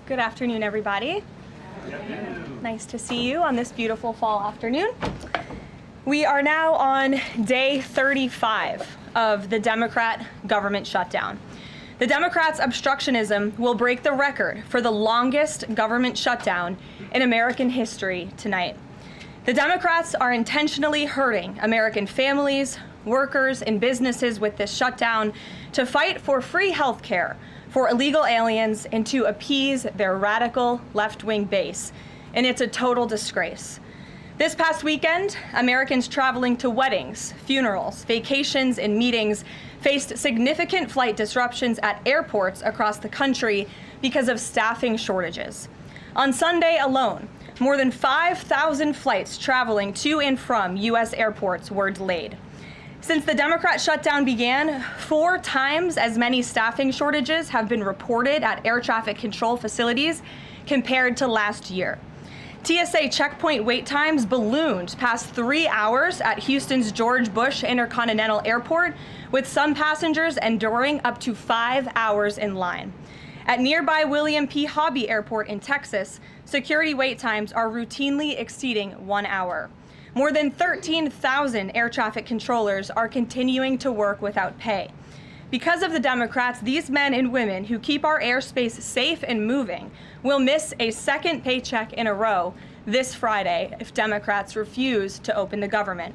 Good afternoon, everybody. Nice to see you on this beautiful fall afternoon. We are now on day 35 of the Democrat government shutdown. The Democrats' obstructionism will break the record for the longest government shutdown in American history tonight. The Democrats are intentionally hurting American families, workers, and businesses with this shutdown to fight for free health care for illegal aliens and to appease their radical left-wing base. And it's a total disgrace. This past weekend, Americans traveling to weddings, funerals, vacations, and meetings faced significant flight disruptions at airports across the country because of staffing shortages. On Sunday alone, more than 5,000 flights traveling to and from U.S. airports were delayed. Since the Democrat shutdown began, 4 times as many staffing shortages have been reported at air traffic control facilities compared to last year. TSA checkpoint wait times ballooned past 3 hours at Houston's George Bush Intercontinental Airport, with some passengers enduring up to 5 hours in line. At nearby William P. Hobby Airport in Texas, security wait times are routinely exceeding 1 hour. More than 13,000 air traffic controllers are continuing to work without pay. Because of the Democrats, these men and women who keep our airspace safe and moving will miss a second paycheck in a row this Friday if Democrats refuse to open the government.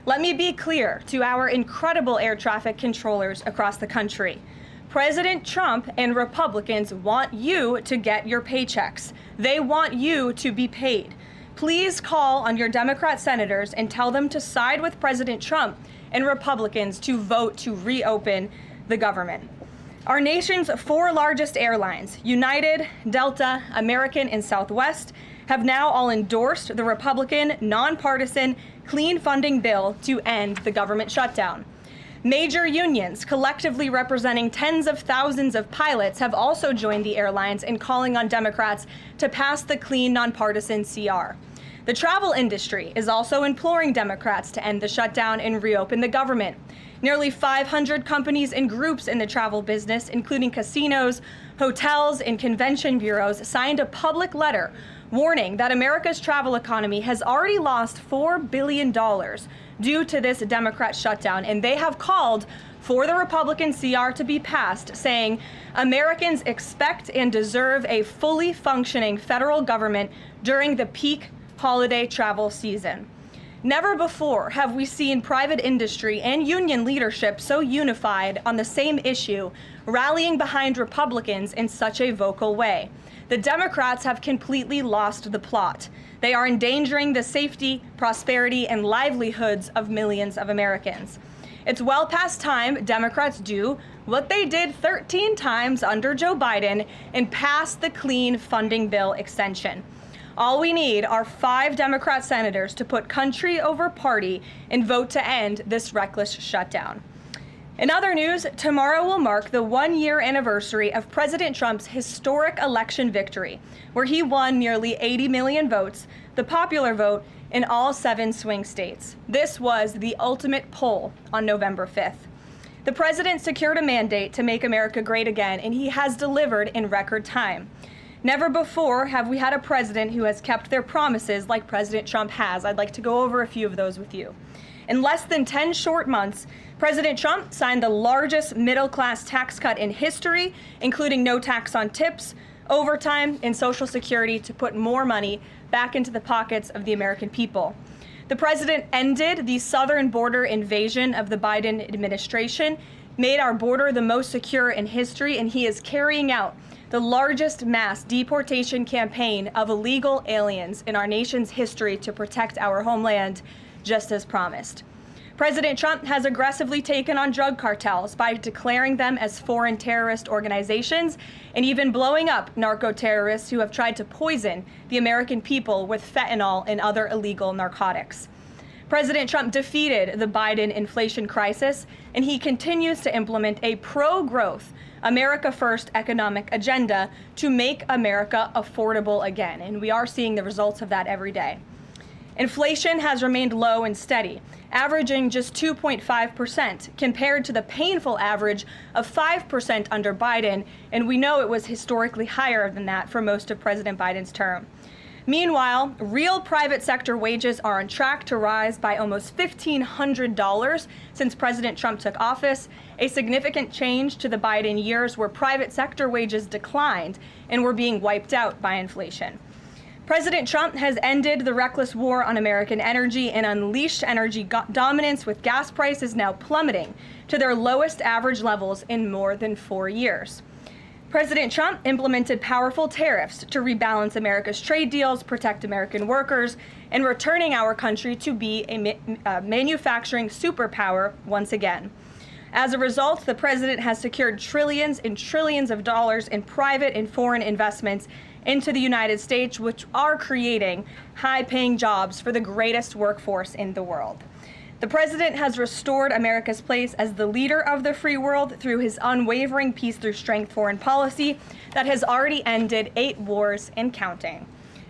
Let me be clear to our incredible air traffic controllers across the country. President Trump and Republicans want you to get your paychecks. They want you to be paid. Please call on your Democrat senators and tell them to side with President Trump and Republicans to vote to reopen the government. Our nation's 4 largest airlines, United, Delta, American, and Southwest, have now all endorsed the Republican, nonpartisan, clean funding bill to end the government shutdown. Major unions, collectively representing tens of thousands of pilots, have also joined the airlines in calling on Democrats to pass the clean, nonpartisan CR. The travel industry is also imploring Democrats to end the shutdown and reopen the government. Nearly 500 companies and groups in the travel business, including casinos, hotels, and convention bureaus, signed a public letter warning that America's travel economy has already lost $4 billion due to this Democrat shutdown, and they have called for the Republican CR to be passed, saying Americans expect and deserve a fully functioning federal government during the peak holiday travel season. Never before have we seen private industry and union leadership so unified on the same issue, rallying behind Republicans in such a vocal way. The Democrats have completely lost the plot. They are endangering the safety, prosperity, and livelihoods of millions of Americans. It's well past time Democrats do what they did 13 times under Joe Biden and pass the clean funding bill extension. All we need are 5 Democrat senators to put country over party and vote to end this reckless shutdown. In other news, tomorrow will mark the 1-year anniversary of President Trump's historic election victory, where he won nearly 80 million votes, the popular vote, in all 7 swing states. This was the ultimate poll on November 5th. The president secured a mandate to make America great again, and he has delivered in record time. Never before have we had a president who has kept their promises like President Trump has. I'd like to go over a few of those with you. In less than 10 short months, President Trump signed the largest middle-class tax cut in history, including no tax on tips, overtime, and Social Security to put more money back into the pockets of the American people. The president ended the southern border invasion of the Biden administration, made our border the most secure in history, and he is carrying out the largest mass deportation campaign of illegal aliens in our nation's history to protect our homeland, just as promised. President Trump has aggressively taken on drug cartels by declaring them as foreign terrorist organizations and even blowing up narco-terrorists who have tried to poison the American people with fentanyl and other illegal narcotics. President Trump defeated the Biden inflation crisis, and he continues to implement a pro-growth, America First economic agenda to make America affordable again, and we are seeing the results of that every day. Inflation has remained low and steady, averaging just 2.5% compared to the painful average of 5% under Biden, and we know it was historically higher than that for most of President Biden's term. Meanwhile, real private sector wages are on track to rise by almost $1,500 since President Trump took office, a significant change to the Biden years where private sector wages declined and were being wiped out by inflation. President Trump has ended the reckless war on American energy and unleashed energy dominance, with gas prices now plummeting to their lowest average levels in more than 4 years. President Trump implemented powerful tariffs to rebalance America's trade deals, protect American workers, and returning our country to be a manufacturing superpower once again. As a result, the president has secured trillions and trillions of dollars in private and foreign investments into the United States, which are creating high-paying jobs for the greatest workforce in the world. The president has restored America's place as the leader of the free world through his unwavering peace through strength foreign policy that has already ended 8 wars and counting.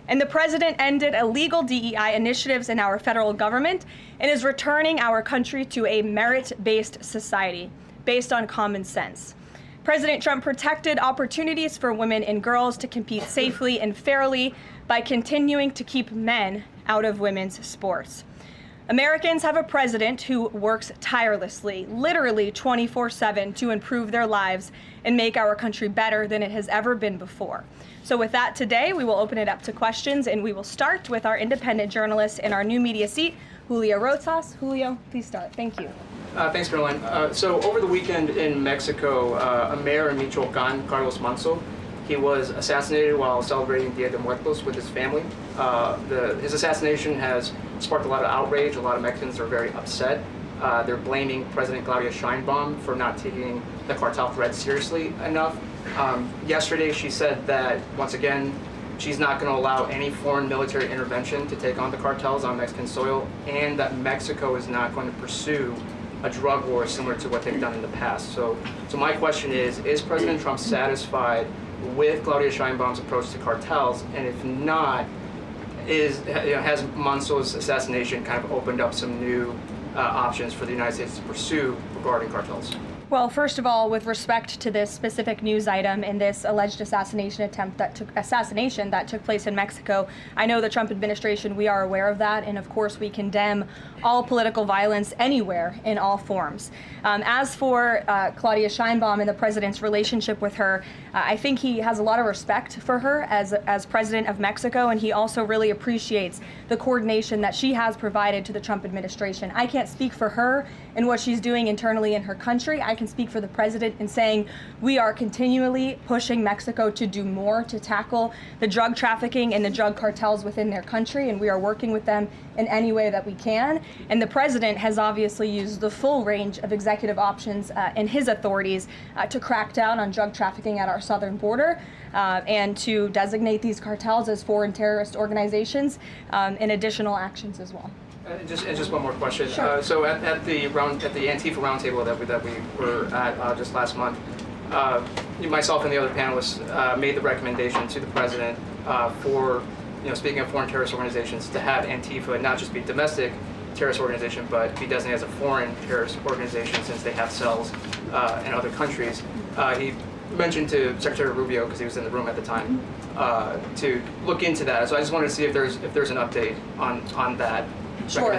And the president ended illegal DEI initiatives in our federal government and is returning our country to a merit-based society based on common sense. President Trump protected opportunities for women and girls to compete safely and fairly by continuing to keep men out of women's sports. Americans have a president who works tirelessly, literally 24/7, to improve their lives and make our country better than it has ever been before. So with that, today we will open it up to questions, and we will start with our independent journalist in our new media seat, Julio Rotas. Julio, please start. Thank you. Thanks, Caroline. So over the weekend in Mexico, a mayor in Michoacan, Carlos Manzo, he was assassinated while celebrating Dia de Muertos with his family. His assassination has sparked a lot of outrage. A lot of Mexicans are very upset. They're blaming President Claudia Sheinbaum for not taking the cartel threat seriously enough. Yesterday, she said that, once again, she's not going to allow any foreign military intervention to take on the cartels on Mexican soil, and that Mexico is not going to pursue a drug war similar to what they've done in the past. So my question is President Trump satisfied with Claudia Sheinbaum's approach to cartels? And if not, has Manzo's assassination kind of opened up some new options for the United States to pursue regarding cartels? Well, first of all, with respect to this specific news item and this alleged assassination that took place in Mexico, I know the Trump administration, we are aware of that, and of course we condemn all political violence anywhere in all forms. As for Claudia Sheinbaum and the president's relationship with her, I think he has a lot of respect for her as president of Mexico, and he also really appreciates the coordination that she has provided to the Trump administration. I can't speak for her and what she's doing internally in her country. I can speak for the president in saying we are continually pushing Mexico to do more to tackle the drug trafficking and the drug cartels within their country, and we are working with them in any way that we can. And the president has obviously used the full range of executive options in his authorities to crack down on drug trafficking at our southern border and to designate these cartels as foreign terrorist organizations and additional actions as well. Just one more question. Sure. So at the Antifa roundtable that we were at just last month, myself and the other panelists made the recommendation to the president for, speaking of foreign terrorist organizations, to have Antifa not just be a domestic terrorist organization, but be designated as a foreign terrorist organization since they have cells in other countries. He mentioned to Secretary Rubio, because he was in the room at the time, to look into that. So I just wanted to see if there's an update on that. Sure.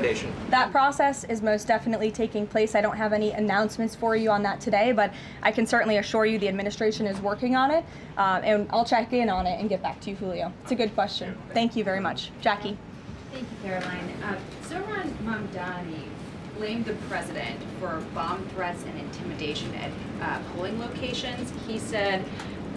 That process is most definitely taking place. I don't have any announcements for you on that today, but I can certainly assure you the administration is working on it, and I'll check in on it and get back to you, Julio. It's a good question. Thank you very much. Jackie. Thank you, Caroline. Zohran Mamdani blamed the president for bomb threats and intimidation at polling locations. He said,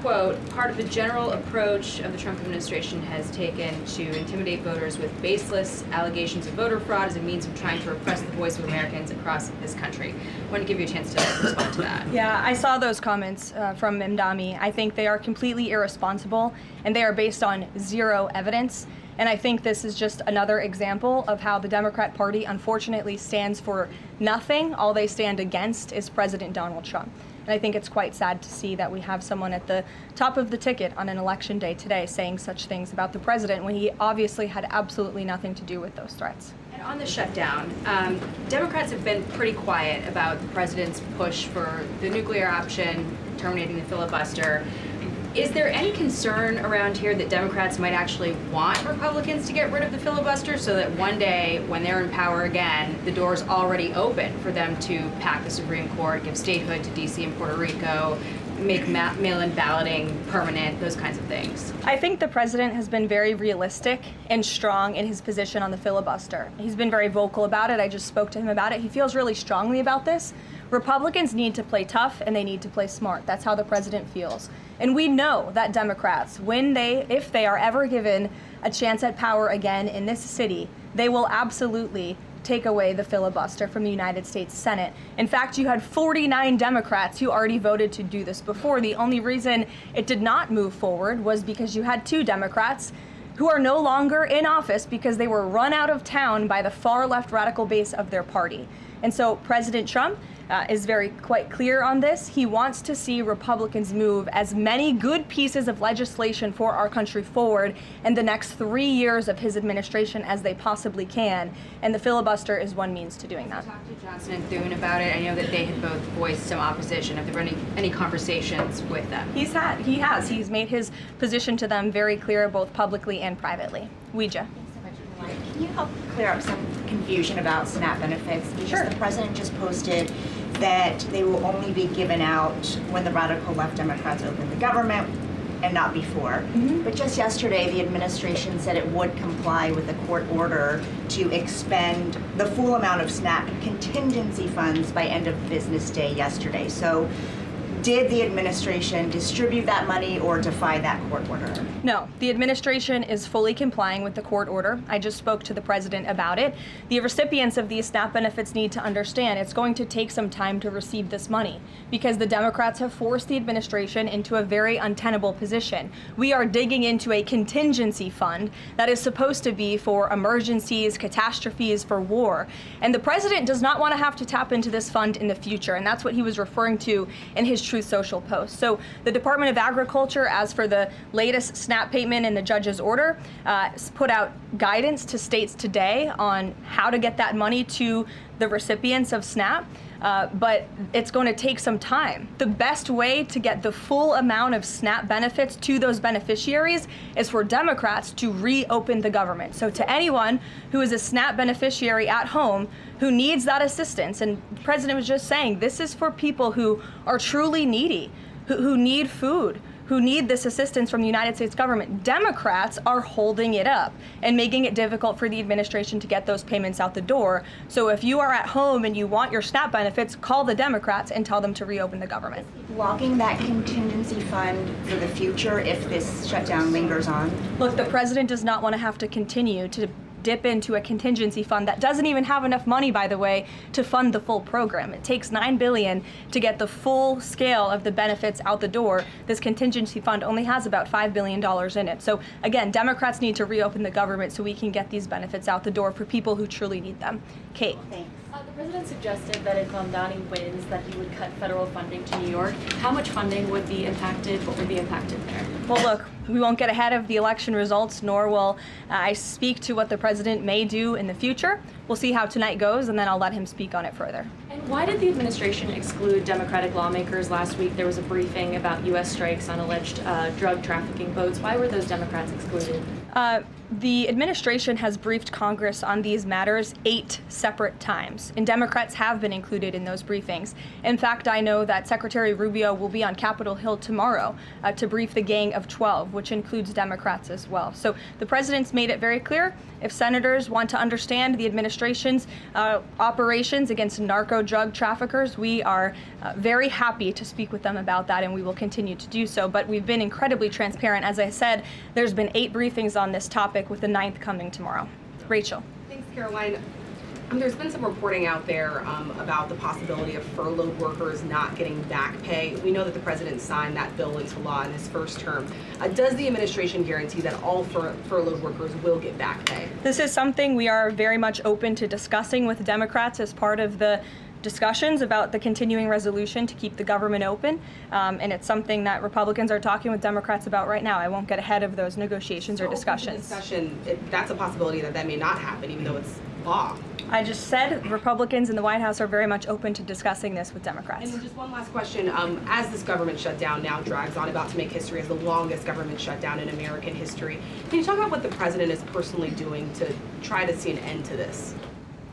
quote, part of the general approach of the Trump administration has taken to intimidate voters with baseless allegations of voter fraud as a means of trying to repress the voice of Americans across this country. I want to give you a chance to respond to that. Yeah, I saw those comments from Mamdani. I think they are completely irresponsible, and they are based on zero evidence. And I think this is just another example of how the Democrat Party unfortunately stands for nothing. All they stand against is President Donald Trump. And I think it's quite sad to see that we have someone at the top of the ticket on an election day today saying such things about the president when he obviously had absolutely nothing to do with those threats. And on the shutdown, Democrats have been pretty quiet about the president's push for the nuclear option, terminating the filibuster. Is there any concern around here that Democrats might actually want Republicans to get rid of the filibuster so that one day, when they're in power again, the door's already open for them to pack the Supreme Court, give statehood to D.C. and Puerto Rico, make mail-in balloting permanent, those kinds of things? I think the president has been very realistic and strong in his position on the filibuster. He's been very vocal about it. I just spoke to him about it. He feels really strongly about this. Republicans need to play tough and they need to play smart. That's how the president feels. And we know that Democrats, if they are ever given a chance at power again in this city, they will absolutely take away the filibuster from the United States Senate. In fact, you had 49 Democrats who already voted to do this before. The only reason it did not move forward was because you had 2 Democrats who are no longer in office because they were run out of town by the far left radical base of their party. And so President Trump is quite clear on this. He wants to see Republicans move as many good pieces of legislation for our country forward in the next 3 years of his administration as they possibly can. And the filibuster is one means to doing that. You talked to Johnson and Thune about it. I know that they had both voiced some opposition. Have there been any conversations with them? He has. He's made his position to them very clear, both publicly and privately. Ouija. Can you help clear up some confusion about SNAP benefits? Because Sure. the president just posted that they will only be given out when the radical left Democrats open the government and not before. But just yesterday, the administration said it would comply with a court order to expend the full amount of SNAP contingency funds by end of business day yesterday. So did the administration distribute that money or defy that court order? No, the administration is fully complying with the court order. I just spoke to the president about it. The recipients of these SNAP benefits need to understand it's going to take some time to receive this money because the Democrats have forced the administration into a very untenable position. We are digging into a contingency fund that is supposed to be for emergencies, catastrophes, for war. And the president does not want to have to tap into this fund in the future, and that's what he was referring to in his Truth Social post. So the Department of Agriculture, as for the latest SNAP payment in the judge's order, put out guidance to states today on how to get that money to the recipients of SNAP. But it's going to take some time. The best way to get the full amount of SNAP benefits to those beneficiaries is for Democrats to reopen the government. So to anyone who is a SNAP beneficiary at home who needs that assistance, and the president was just saying, this is for people who are truly needy, who need food, who need this assistance from the United States government. Democrats are holding it up and making it difficult for the administration to get those payments out the door. So if you are at home and you want your SNAP benefits, call the Democrats and tell them to reopen the government. Blocking that contingency fund for the future if this shutdown lingers on? Look, the president does not want to have to continue to dip into a contingency fund that doesn't even have enough money, by the way, to fund the full program. It takes $9 billion to get the full scale of the benefits out the door. This contingency fund only has about $5 billion in it. So again, Democrats need to reopen the government so we can get these benefits out the door for people who truly need them. Kate. Thanks. The president suggested that if Mamdani wins, that he would cut federal funding to New York. How much funding would be impacted? What would be impacted there? Well, look, we won't get ahead of the election results, nor will I speak to what the president may do in the future. We'll see how tonight goes, and then I'll let him speak on it further. And why did the administration exclude Democratic lawmakers last week? There was a briefing about U.S. strikes on alleged drug trafficking boats. Why were those Democrats excluded? The administration has briefed Congress on these matters 8 separate times, and Democrats have been included in those briefings. In fact, I know that Secretary Rubio will be on Capitol Hill tomorrow to brief the Gang of 12, which includes Democrats as well. So the president's made it very clear, if senators want to understand the administration's operations against narco drug traffickers, we are very happy to speak with them about that, and we will continue to do so. But we've been incredibly transparent. As I said, there's been 8 briefings on this topic, with the 9th coming tomorrow. Rachel. Thanks, Caroline. There's been some reporting out there about the possibility of furloughed workers not getting back pay. We know that the president signed that bill into law in his first term. Does the administration guarantee that all furloughed workers will get back pay? This is something we are very much open to discussing with Democrats as part of the discussions about the continuing resolution to keep the government open, and it's something that Republicans are talking with Democrats about right now. I won't get ahead of those negotiations or discussions. That's a possibility that may not happen, even though it's law. I just said Republicans in the White House are very much open to discussing this with Democrats. And then just one last question. As this government shutdown now drags on, about to make history as the longest government shutdown in American history, can you talk about what the president is personally doing to try to see an end to this?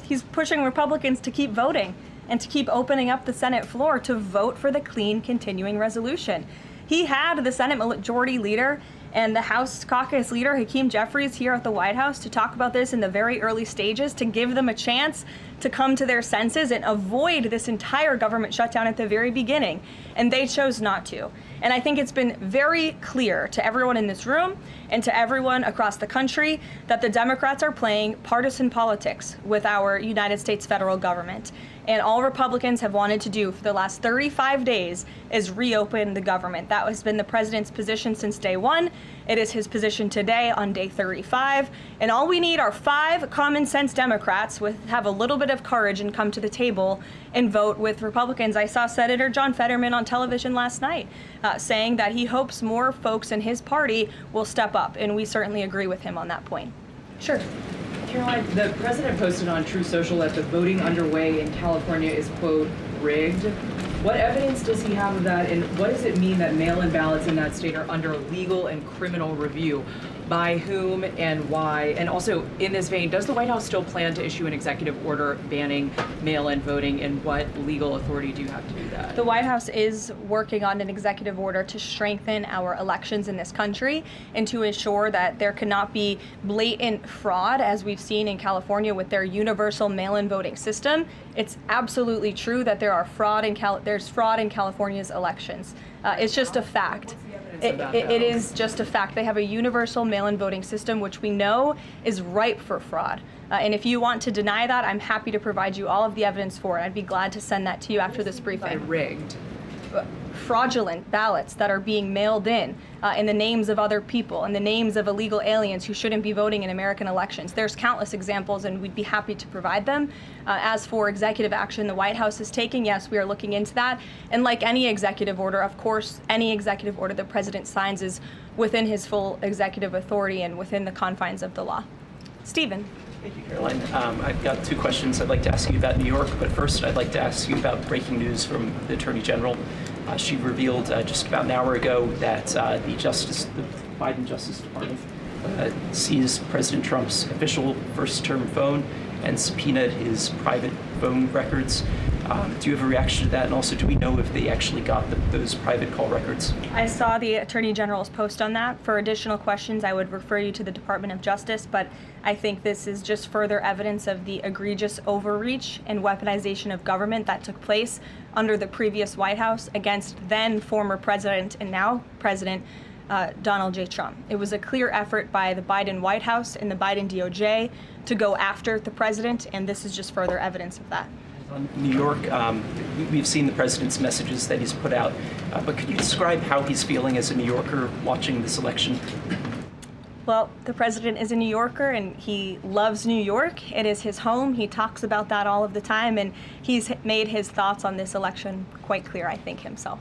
He's pushing Republicans to keep voting and to keep opening up the Senate floor to vote for the clean continuing resolution. He had the Senate Majority Leader and the House Caucus Leader, Hakeem Jeffries, here at the White House to talk about this in the very early stages, to give them a chance to come to their senses and avoid this entire government shutdown at the very beginning. And they chose not to. And I think it's been very clear to everyone in this room and to everyone across the country that the Democrats are playing partisan politics with our United States federal government. And all Republicans have wanted to do for the last 35 days is reopen the government. That has been the president's position since day one. It is his position today on day 35. And all we need are 5 common sense Democrats with have a little bit of courage and come to the table and vote with Republicans. I saw Senator John Fetterman on television last night saying that he hopes more folks in his party will step up. And we certainly agree with him on that point. Sure. Karoline, the president posted on True Social that the voting underway in California is, quote, rigged. What evidence does he have of that, and what does it mean that mail-in ballots in that state are under legal and criminal review? By whom and why? And also, in this vein, does the White House still plan to issue an executive order banning mail-in voting, and what legal authority do you have to do that? The White House is working on an executive order to strengthen our elections in this country and to ensure that there cannot be blatant fraud, as we've seen in California with their universal mail-in voting system. It's absolutely true that there's fraud in California's elections. It's just a fact. It is just a fact. They have a universal mail-in voting system, which we know is ripe for fraud. And if you want to deny that, I'm happy to provide you all of the evidence for it. I'd be glad to send that to you after this briefing. Rigged. Fraudulent ballots that are being mailed in the names of other people, in the names of illegal aliens who shouldn't be voting in American elections. There's countless examples, and we'd be happy to provide them. As for executive action the White House is taking, yes, we are looking into that. And like any executive order, of course, any executive order the president signs is within his full executive authority and within the confines of the law. Stephen. Thank you, Caroline. I've got 2 questions I'd like to ask you about New York, but first I'd like to ask you about breaking news from the Attorney General. She revealed just about an hour ago that the Biden Justice Department seized President Trump's official first-term phone and subpoenaed his private phone records. Do you have a reaction to that? And also, do we know if they actually got those private call records? I saw the Attorney General's post on that. For additional questions, I would refer you to the Department of Justice, but I think this is just further evidence of the egregious overreach and weaponization of government that took place under the previous White House against then former President and now President Donald J. Trump. It was a clear effort by the Biden White House and the Biden DOJ to go after the president, and this is just further evidence of that. On New York, we've seen the president's messages that he's put out, but could you describe how he's feeling as a New Yorker watching this election? Well, the president is a New Yorker and he loves New York. It is his home. He talks about that all of the time, and he's made his thoughts on this election quite clear, I think, himself.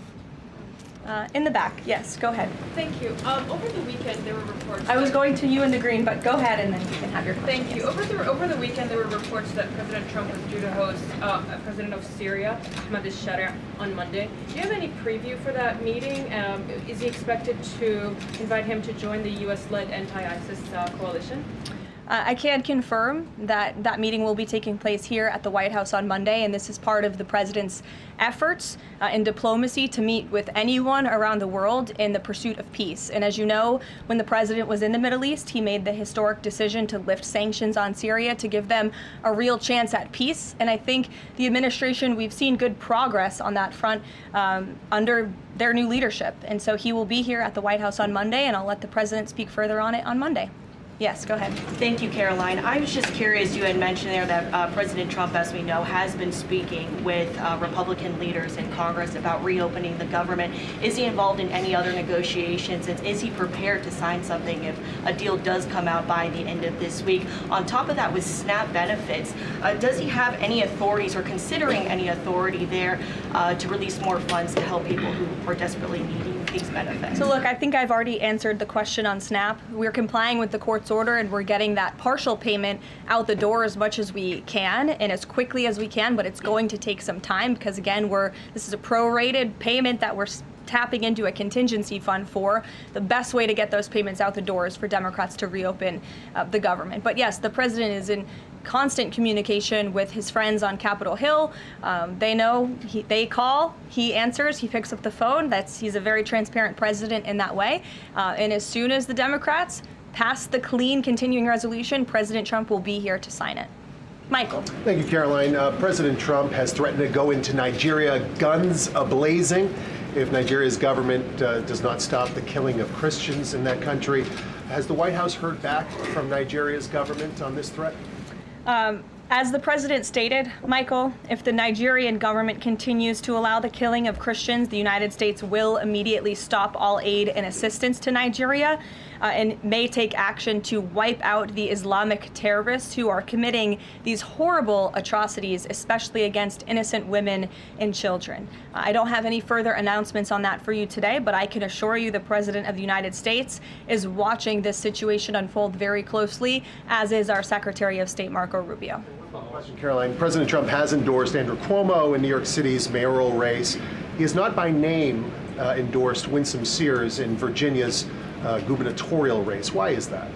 In the back, yes, go ahead. Thank you. Over the weekend, there were reports. I was going to you in the green, but go ahead and then you can have your question. Thank you. Over the weekend, there were reports that President Trump was due to host President of Syria, Ahmed al-Sharia, on Monday. Do you have any preview for that meeting? Is he expected to invite him to join the U.S.-led anti-ISIS coalition? I can confirm that that meeting will be taking place here at the White House on Monday, and this is part of the president's efforts in diplomacy to meet with anyone around the world in the pursuit of peace. And as you know, when the president was in the Middle East, he made the historic decision to lift sanctions on Syria to give them a real chance at peace. And I think the administration, we've seen good progress on that front under their new leadership. And so he will be here at the White House on Monday, and I'll let the president speak further on it on Monday. Yes, go ahead. Thank you, Caroline. I was just curious, you had mentioned there that President Trump, as we know, has been speaking with Republican leaders in Congress about reopening the government. Is he involved in any other negotiations? And is he prepared to sign something if a deal does come out by the end of this week? On top of that, with SNAP benefits, does he have any authorities or considering any authority there to release more funds to help people who are desperately needing these benefits? So look, I think I've already answered the question on SNAP. We're complying with the court's order and we're getting that partial payment out the door as much as we can and as quickly as we can, but it's going to take some time because again, this is a prorated payment that we're tapping into a contingency fund for. The best way to get those payments out the door is for Democrats to reopen the government. But yes, the president is in constant communication with his friends on Capitol Hill. They know, they call, he answers, he picks up the phone. He's a very transparent president in that way. And as soon as the Democrats pass the clean continuing resolution, President Trump will be here to sign it. Michael. Thank you, Caroline. President Trump has threatened to go into Nigeria guns a-blazing if Nigeria's government does not stop the killing of Christians in that country. Has the White House heard back from Nigeria's government on this threat? As the president stated, Michael, if the Nigerian government continues to allow the killing of Christians, the United States will immediately stop all aid and assistance to Nigeria and may take action to wipe out the Islamic terrorists who are committing these horrible atrocities, especially against innocent women and children. I don't have any further announcements on that for you today, but I can assure you the President of the United States is watching this situation unfold very closely, as is our Secretary of State, Marco Rubio. Caroline, President Trump has endorsed Andrew Cuomo in New York City's mayoral race. He has not by name endorsed Winsome Sears in Virginia's gubernatorial race. Why is that?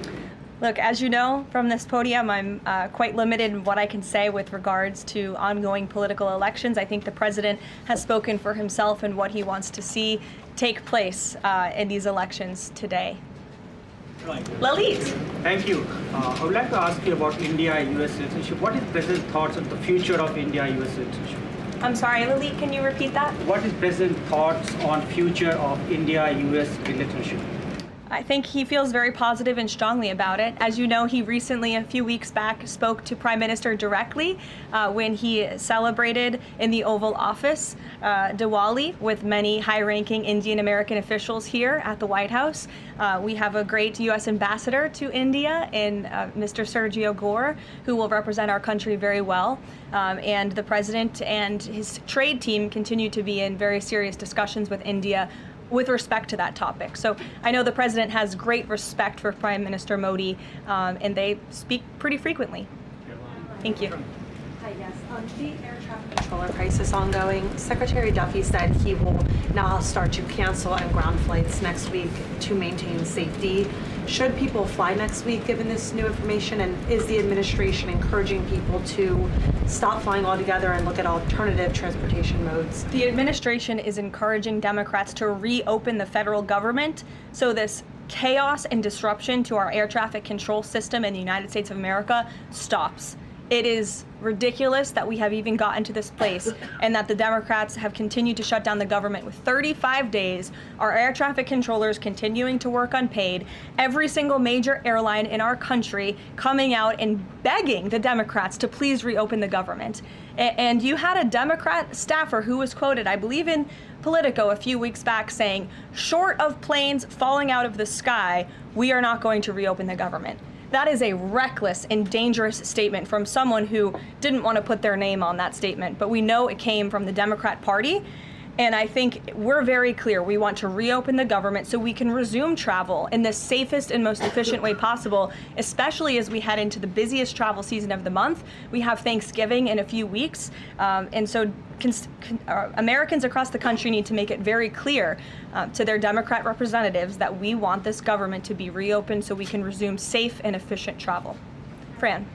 Look, as you know from this podium, I'm quite limited in what I can say with regards to ongoing political elections. I think the president has spoken for himself and what he wants to see take place in these elections today. Lalit. Thank you. I would like to ask you about India-US relationship. What is President's thoughts on the future of India-US relationship? I'm sorry, Lalit, can you repeat that? What is President's thoughts on future of India-US relationship? I think he feels very positive and strongly about it. As you know, he recently, a few weeks back, spoke to Prime Minister directly when he celebrated in the Oval Office Diwali with many high-ranking Indian American officials here at the White House. We have a great U.S. ambassador to India in Mr. Sergio Gore, who will represent our country very well. And the president and his trade team continue to be in very serious discussions with India with respect to that topic. So I know the president has great respect for Prime Minister Modi, and they speak pretty frequently. Thank you. Hi, yes. The air traffic controller crisis ongoing. Secretary Duffy said he will now start to cancel and ground flights next week to maintain safety. Should people fly next week given this new information? And is the administration encouraging people to stop flying altogether and look at alternative transportation modes? The administration is encouraging Democrats to reopen the federal government so this chaos and disruption to our air traffic control system in the United States of America stops. It is ridiculous that we have even gotten to this place and that the Democrats have continued to shut down the government with 35 days, our air traffic controllers continuing to work unpaid, every single major airline in our country coming out and begging the Democrats to please reopen the government. And you had a Democrat staffer who was quoted, I believe in Politico a few weeks back, saying, short of planes falling out of the sky, we are not going to reopen the government. That is a reckless and dangerous statement from someone who didn't want to put their name on that statement, but we know it came from the Democrat Party. And I think we're very clear. We want to reopen the government so we can resume travel in the safest and most efficient way possible, especially as we head into the busiest travel season of the month. We have Thanksgiving in a few weeks. And so Americans across the country need to make it very clear to their Democrat representatives that we want this government to be reopened so we can resume safe and efficient travel. Fran.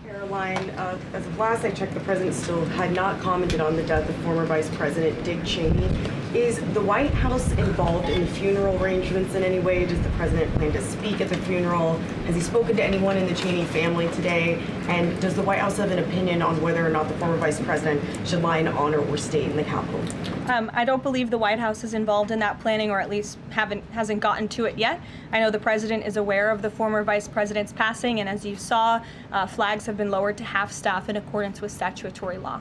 Caroline, as of last I checked, the president still had not commented on the death of former Vice President Dick Cheney. Is the White House involved in the funeral arrangements in any way? Does the president plan to speak at the funeral? Has he spoken to anyone in the Cheney family today? And does the White House have an opinion on whether or not the former vice president should lie in honor or state in the Capitol? I don't believe the White House is involved in that planning, or at least hasn't gotten to it yet. I know the president is aware of the former vice president's passing, and as you saw, flags have been lowered to half staff in accordance with statutory law.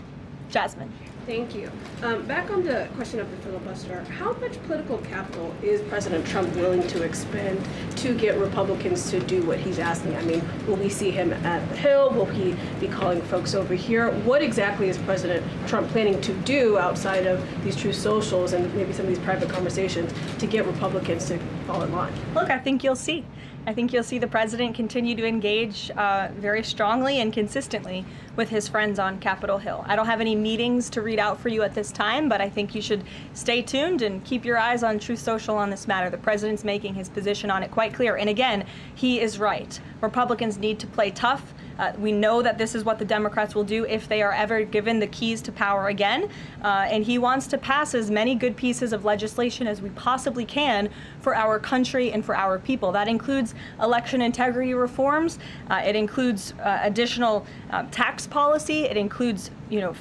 Jasmine. Thank you. Back on the question of the filibuster, how much political capital is President Trump willing to expend to get Republicans to do what he's asking? I mean, will we see him at the Hill? Will he be calling folks over here? What exactly is President Trump planning to do outside of these true socials and maybe some of these private conversations to get Republicans to fall in line? Look, I think you'll see. I think you'll see the president continue to engage very strongly and consistently with his friends on Capitol Hill. I don't have any meetings to read out for you at this time, but I think you should stay tuned and keep your eyes on Truth Social on this matter. The president's making his position on it quite clear. And again, he is right. Republicans need to play tough. We know that this is what the Democrats will do if they are ever given the keys to power again. And he wants to pass as many good pieces of legislation as we possibly can for our country and for our people. That includes election integrity reforms. It includes additional tax policy. It includes,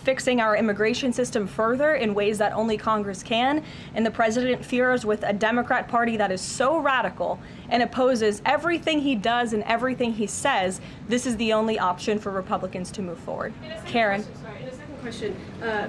fixing our immigration system further in ways that only Congress can. And the president fears with a Democrat Party that is so radical and opposes everything he does and everything he says, this is the only option for Republicans to move forward. Karen. Question.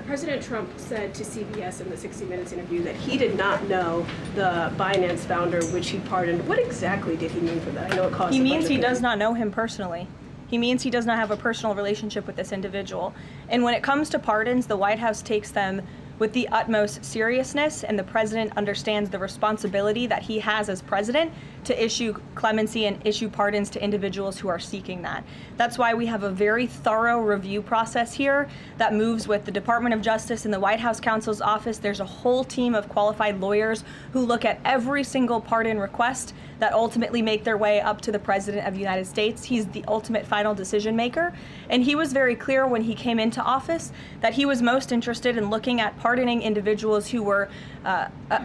President Trump said to CBS in the 60 Minutes interview that he did not know the Binance founder, which he pardoned. What exactly did he mean for that? I know it caused. He means he does not know him personally. He means he does not have a personal relationship with this individual. And when it comes to pardons, the White House takes them with the utmost seriousness, and the president understands the responsibility that he has as president to issue clemency and issue pardons to individuals who are seeking that. That's why we have a very thorough review process here that moves with the Department of Justice and the White House counsel's office. There's a whole team of qualified lawyers who look at every single pardon request that ultimately make their way up to the President of the United States. He's the ultimate final decision maker. And he was very clear when he came into office that he was most interested in looking at pardoning individuals who were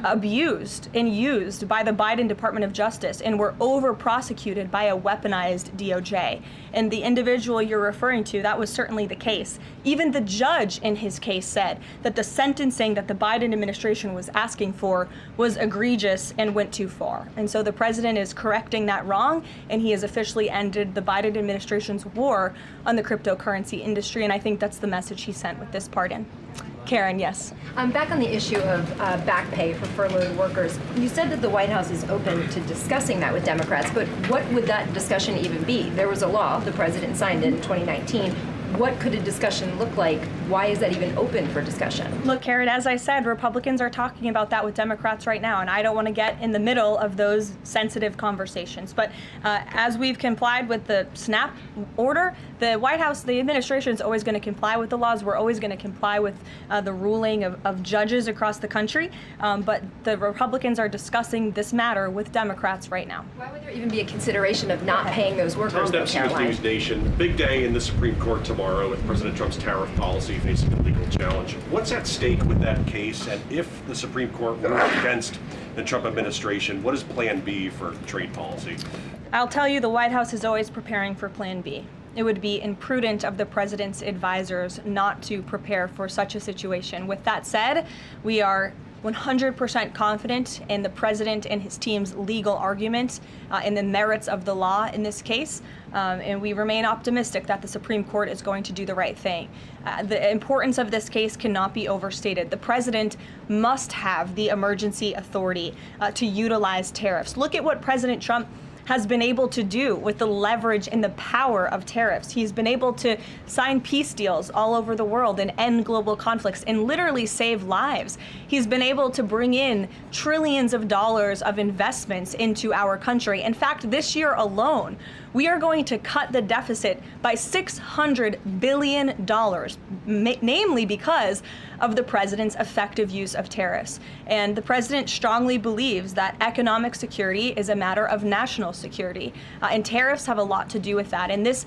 abused and used by the Biden Department of Justice and were over-prosecuted by a weaponized DOJ. And the individual you're referring to, that was certainly the case. Even the judge in his case said that the sentencing that the Biden administration was asking for was egregious and went too far. And so the president is correcting that wrong, and he has officially ended the Biden administration's war on the cryptocurrency industry, and I think that's the message he sent with this pardon. Karen, yes. Back on the issue of back pay for furloughed workers, you said that the White House is open to discussing that with Democrats, but what would that discussion even be? There was a law, the president signed it in 2019. What could a discussion look like? Why is that even open for discussion? Look, Karen, as I said, Republicans are talking about that with Democrats right now, and I don't want to get in the middle of those sensitive conversations. But as we've complied with the SNAP order, the White House, the administration is always going to comply with the laws. We're always going to comply with the ruling of judges across the country. But the Republicans are discussing this matter with Democrats right now. Why would there even be a consideration of not paying those workers? Tom Dempsey with News Nation. Big day in the Supreme Court tomorrow with President Trump's tariff policy facing a legal challenge. What's at stake with that case? And if the Supreme Court rules against the Trump administration, what is Plan B for trade policy? I'll tell you, the White House is always preparing for Plan B. It would be imprudent of the president's advisors not to prepare for such a situation. With that said, we are 100% confident in the president and his team's legal argument in the merits of the law in this case, and we remain optimistic that the Supreme Court is going to do the right thing. The importance of this case cannot be overstated. The president must have the emergency authority to utilize tariffs. Look at what President Trump has been able to do with the leverage and the power of tariffs. He's been able to sign peace deals all over the world and end global conflicts and literally save lives. He's been able to bring in trillions of dollars of investments into our country. In fact, this year alone, we are going to cut the deficit by $600 billion, namely because of the president's effective use of tariffs. And the president strongly believes that economic security is a matter of national security, and tariffs have a lot to do with that. And this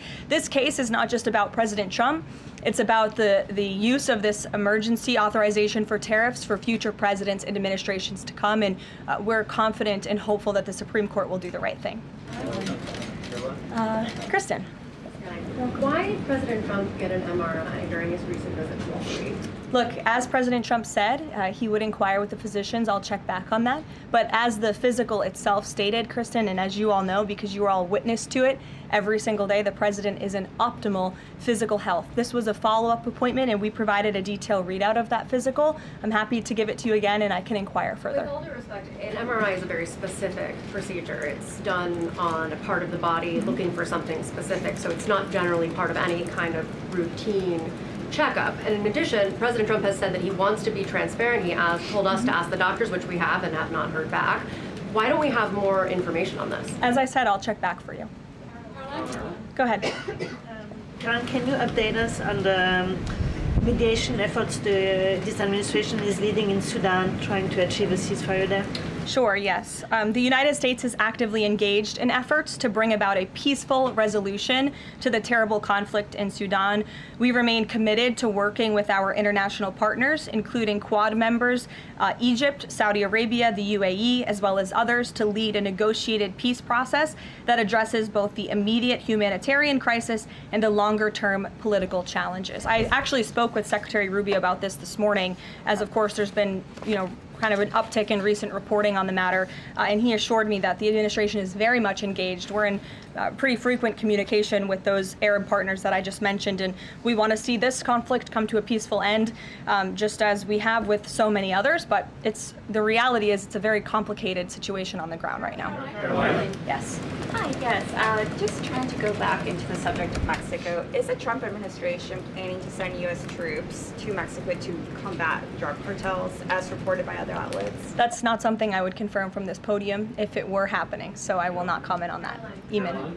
case is not just about President Trump. It's about the use of this emergency authorization for tariffs for future presidents and administrations to come, and we're confident and hopeful that the Supreme Court will do the right thing. Kristen. Why did President Trump get an MRI during his recent visit to Wall Street? Look, as President Trump said, he would inquire with the physicians. I'll check back on that. But as the physical itself stated, Kristen, and as you all know, because you were all witness to it, every single day the president is in optimal physical health. This was a follow-up appointment, and we provided a detailed readout of that physical. I'm happy to give it to you again, and I can inquire further. With all due respect, an MRI is a very specific procedure. It's done on a part of the body looking for something specific, so it's not generally part of any kind of routine checkup. And in addition, President Trump has said that he wants to be transparent. He told us to ask the doctors, which we have and have not heard back. Why don't we have more information on this? As I said, I'll check back for you. Go ahead. Karoline, can you update us on the mediation efforts this administration is leading in Sudan, trying to achieve a ceasefire there? Sure, yes. The United States is actively engaged in efforts to bring about a peaceful resolution to the terrible conflict in Sudan. We remain committed to working with our international partners, including Quad members, Egypt, Saudi Arabia, the UAE, as well as others, to lead a negotiated peace process that addresses both the immediate humanitarian crisis and the longer-term political challenges. I actually spoke with Secretary Rubio about this morning, as of course there's been, kind of an uptick in recent reporting on the matter, and he assured me that the administration is very much engaged. We're in pretty frequent communication with those Arab partners that I just mentioned, and we want to see this conflict come to a peaceful end, just as we have with so many others, but the reality is it's a very complicated situation on the ground right now. Yes. Hi, yes. Just trying to go back into the subject of Mexico. Is the Trump administration planning to send U.S. troops to Mexico to combat drug cartels, as reported by other outlets? That's not something I would confirm from this podium if it were happening, so I will not comment on that. Eamon.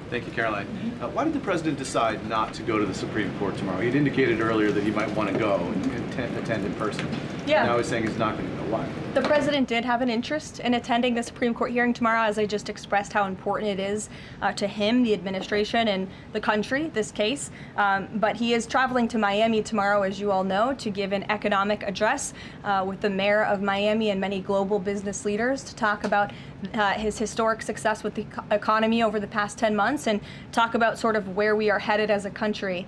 Thank you, Karoline. Why did the president decide not to go to the Supreme Court tomorrow? He'd indicated earlier that he might want to go and attend in person. Yeah. Now he's saying he's not going to go. Why? The president did have an interest in attending the Supreme Court hearing tomorrow, as I just expressed how important it is to him, the administration, and the country, this case. But he is traveling to Miami tomorrow, as you all know, to give an economic address with the mayor of Miami and many global business leaders to talk about his historic success with the economy over the past 10 months and talk about sort of where we are headed as a country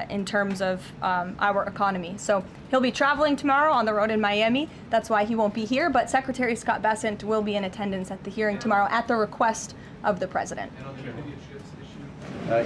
in terms of our economy. So he'll be traveling tomorrow on the road in Miami. That's why he won't be here, but Secretary Scott Bessent will be in attendance at the hearing tomorrow at the request of the president.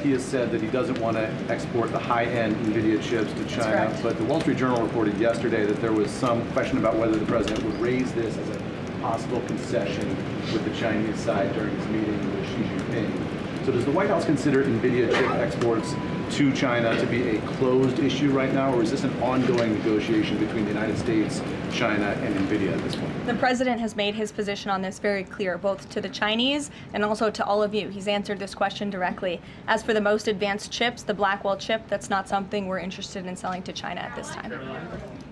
He has said that he doesn't want to export the high-end NVIDIA chips to China, but the Wall Street Journal reported yesterday that there was some question about whether the president would raise this as a possible concession with the Chinese side during his meeting with Xi Jinping. So does the White House consider NVIDIA chip exports to China to be a closed issue right now, or is this an ongoing negotiation between the United States, China, and NVIDIA at this point? The president has made his position on this very clear, both to the Chinese and also to all of you. He's answered this question directly. As for the most advanced chips, the Blackwell chip, that's not something we're interested in selling to China at this time.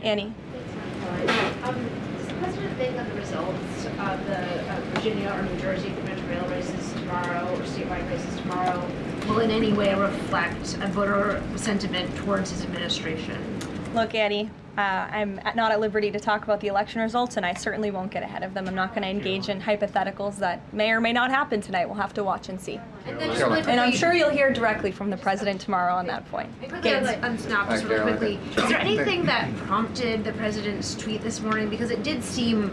Annie? Does the president think that the results of the Virginia or New Jersey gubernatorial races tomorrow, or statewide races tomorrow, will in any way reflect a voter sentiment towards his administration? Look, Annie, I'm not at liberty to talk about the election results, and I certainly won't get ahead of them. I'm not going to engage in hypotheticals that may or may not happen tonight. We'll have to watch and see. And I'm sure you'll hear directly from the president tomorrow on that point. Quickly on Snap, just really quickly, is there anything that prompted the president's tweet this morning? Because it did seem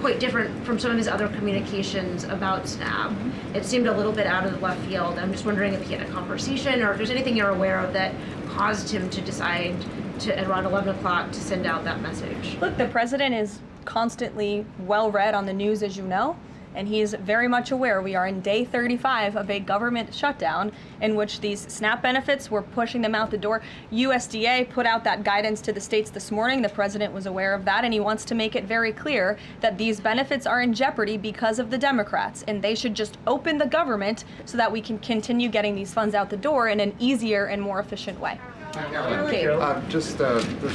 quite different from some of his other communications about Snap. It seemed a little bit out of the left field. I'm just wondering if he had a conversation or if there's anything you're aware of that caused him to decide to, at around 11 o'clock, to send out that message. Look, the president is constantly well read on the news, as you know, and he is very much aware we are in day 35 of a government shutdown in which these SNAP benefits, we're pushing them out the door. USDA put out that guidance to the states this morning. The president was aware of that, and he wants to make it very clear that these benefits are in jeopardy because of the Democrats, and they should just open the government so that we can continue getting these funds out the door in an easier and more efficient way. There's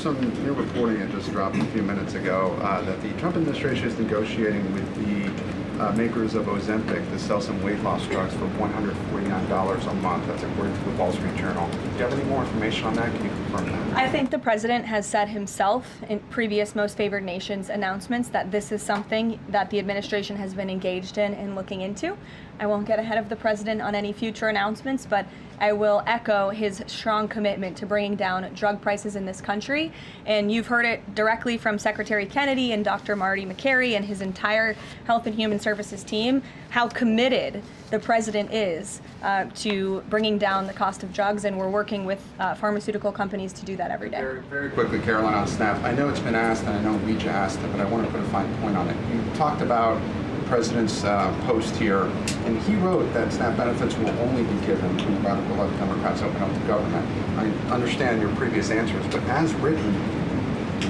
some new reporting that just dropped a few minutes ago that the Trump administration is negotiating with the makers of Ozempic to sell some weight loss drugs for $149 a month. That's according to the Wall Street Journal. Do you have any more information on that? Can you confirm that? I think the president has said himself in previous Most Favored Nations announcements that this is something that the administration has been engaged in and looking into. I won't get ahead of the president on any future announcements, but I will echo his strong commitment to bringing down drug prices in this country. And you've heard it directly from Secretary Kennedy and Dr. Marty McCary and his entire Health and Human Services team, how committed the president is to bringing down the cost of drugs, and we're working with pharmaceutical companies to do that every day. Very quickly, Caroline, on SNAP. I know it's been asked, and I know we just asked it, but I want to put a fine point on it. You talked about the president's post here, and he wrote that SNAP benefits will only be given when radical left Democrats open up the government. I understand your previous answers, but as written,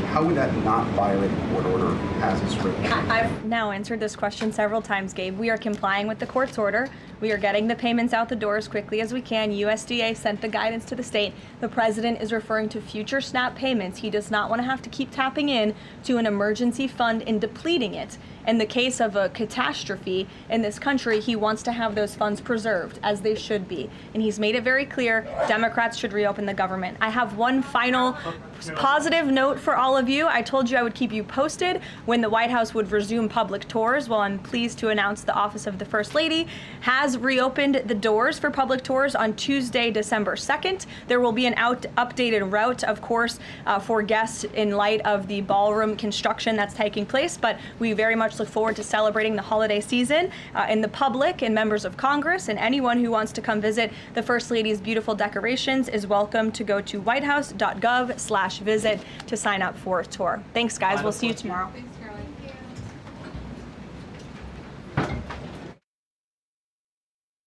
how would that not violate a court order as it's written? I've now answered this question several times, Gabe. We are complying with the court's order. We are getting the payments out the door as quickly as we can. USDA sent the guidance to the state. The president is referring to future SNAP payments. He does not want to have to keep tapping in to an emergency fund and depleting it. In the case of a catastrophe in this country, he wants to have those funds preserved, as they should be. And he's made it very clear Democrats should reopen the government. I have one final positive note for all of you. I told you I would keep you posted when the White House would resume public tours. Well, I'm pleased to announce the Office of the First Lady has reopened the doors for public tours on Tuesday, December 2nd. There will be an updated route, of course, for guests in light of the ballroom construction that's taking place, but we very much look forward to celebrating the holiday season. And the public and members of Congress and anyone who wants to come visit the First Lady's beautiful decorations is welcome to go to whitehouse.gov/visit to sign up for a tour. Thanks, guys. We'll see you tomorrow.